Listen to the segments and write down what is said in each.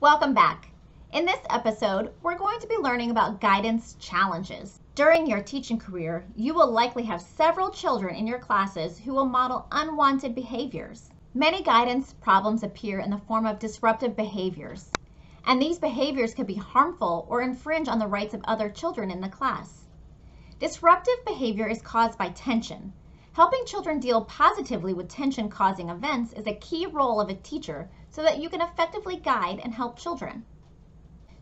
Welcome back. In this episode, we're going to be learning about guidance challenges. During your teaching career, you will likely have several children in your classes who will model unwanted behaviors. Many guidance problems appear in the form of disruptive behaviors, and these behaviors can be harmful or infringe on the rights of other children in the class. Disruptive behavior is caused by tension. Helping children deal positively with tension-causing events is a key role of a teacher so that you can effectively guide and help children.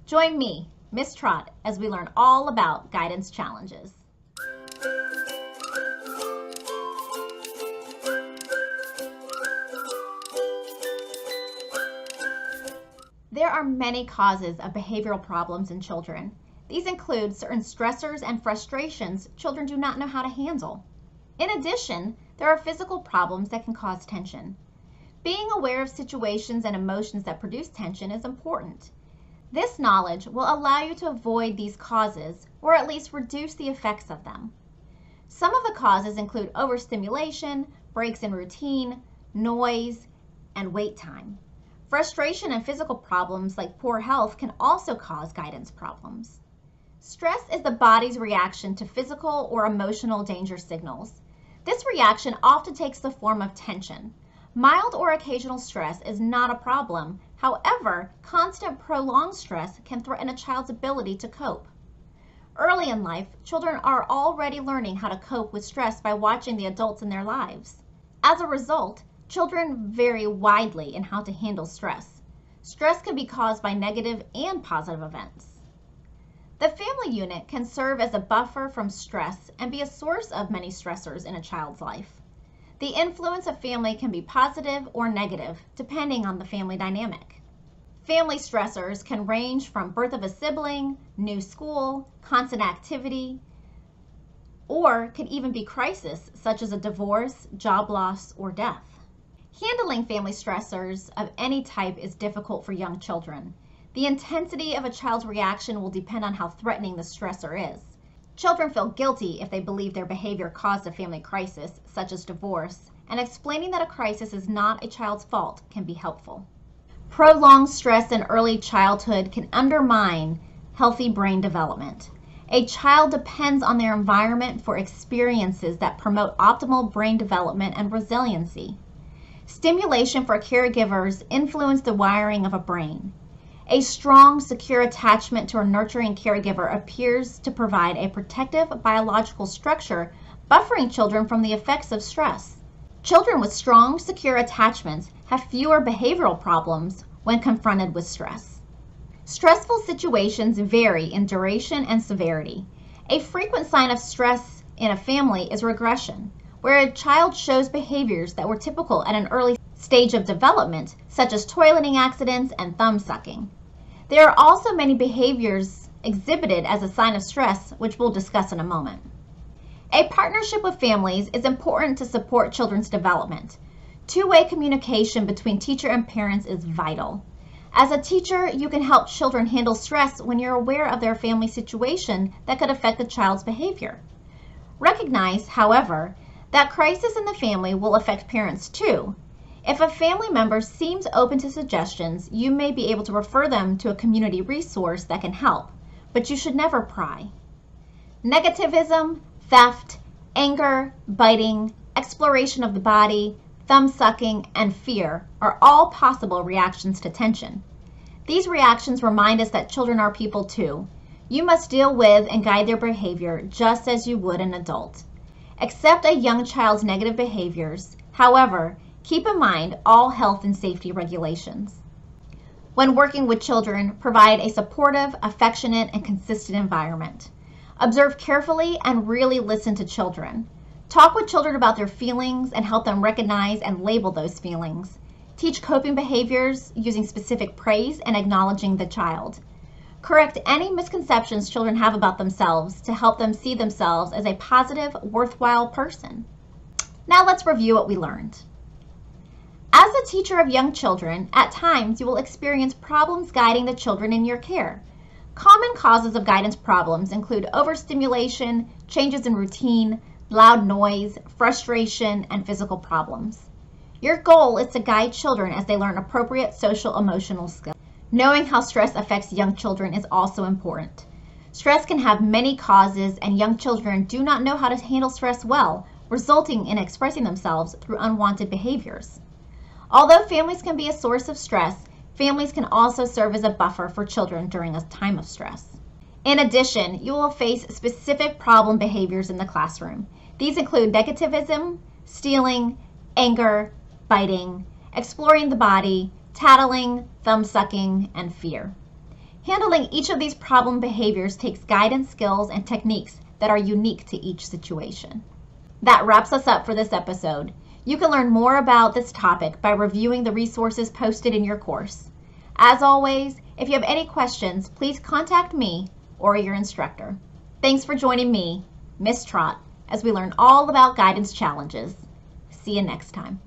Join me, Miss Trott, as we learn all about guidance challenges. There are many causes of behavioral problems in children. These include certain stressors and frustrations children do not know how to handle. In addition, there are physical problems that can cause tension. Being aware of situations and emotions that produce tension is important. This knowledge will allow you to avoid these causes or at least reduce the effects of them. Some of the causes include overstimulation, breaks in routine, noise, and wait time. Frustration and physical problems like poor health can also cause guidance problems. Stress is the body's reaction to physical or emotional danger signals. This reaction often takes the form of tension. Mild or occasional stress is not a problem. However, constant prolonged stress can threaten a child's ability to cope. Early in life, children are already learning how to cope with stress by watching the adults in their lives. As a result, children vary widely in how to handle stress. Stress can be caused by negative and positive events. The family unit can serve as a buffer from stress and be a source of many stressors in a child's life. The influence of family can be positive or negative, depending on the family dynamic. Family stressors can range from birth of a sibling, new school, constant activity, or could even be crisis, such as a divorce, job loss, or death. Handling family stressors of any type is difficult for young children. The intensity of a child's reaction will depend on how threatening the stressor is. Children feel guilty if they believe their behavior caused a family crisis, such as divorce, and explaining that a crisis is not a child's fault can be helpful. Prolonged stress in early childhood can undermine healthy brain development. A child depends on their environment for experiences that promote optimal brain development and resiliency. Stimulation for caregivers influence the wiring of a brain. A strong, secure attachment to a nurturing caregiver appears to provide a protective biological structure, buffering children from the effects of stress. Children with strong, secure attachments have fewer behavioral problems when confronted with stress. Stressful situations vary in duration and severity. A frequent sign of stress in a family is regression, where a child shows behaviors that were typical at an early stage of development, such as toileting accidents and thumb sucking. There are also many behaviors exhibited as a sign of stress, which we'll discuss in a moment. A partnership with families is important to support children's development. Two-way communication between teacher and parents is vital. As a teacher, you can help children handle stress when you're aware of their family situation that could affect the child's behavior. Recognize, however, that crisis in the family will affect parents too. If a family member seems open to suggestions, you may be able to refer them to a community resource that can help, but you should never pry. Negativism, theft, anger, biting, exploration of the body, thumb sucking, and fear are all possible reactions to tension. These reactions remind us that children are people too. You must deal with and guide their behavior just as you would an adult. Accept a young child's negative behaviors. However, keep in mind all health and safety regulations. When working with children, provide a supportive, affectionate, and consistent environment. Observe carefully and really listen to children. Talk with children about their feelings and help them recognize and label those feelings. Teach coping behaviors using specific praise and acknowledging the child. Correct any misconceptions children have about themselves to help them see themselves as a positive, worthwhile person. Now let's review what we learned. As a teacher of young children, at times you will experience problems guiding the children in your care. Common causes of guidance problems include overstimulation, changes in routine, loud noise, frustration, and physical problems. Your goal is to guide children as they learn appropriate social emotional skills. Knowing how stress affects young children is also important. Stress can have many causes, and young children do not know how to handle stress well, resulting in expressing themselves through unwanted behaviors. Although families can be a source of stress, families can also serve as a buffer for children during a time of stress. In addition, you will face specific problem behaviors in the classroom. These include negativism, stealing, anger, biting, exploring the body, tattling, thumb sucking, and fear. Handling each of these problem behaviors takes guidance skills and techniques that are unique to each situation. That wraps us up for this episode. You can learn more about this topic by reviewing the resources posted in your course. As always, if you have any questions, please contact me or your instructor. Thanks for joining me, Miss Trott, as we learn all about guidance challenges. See you next time.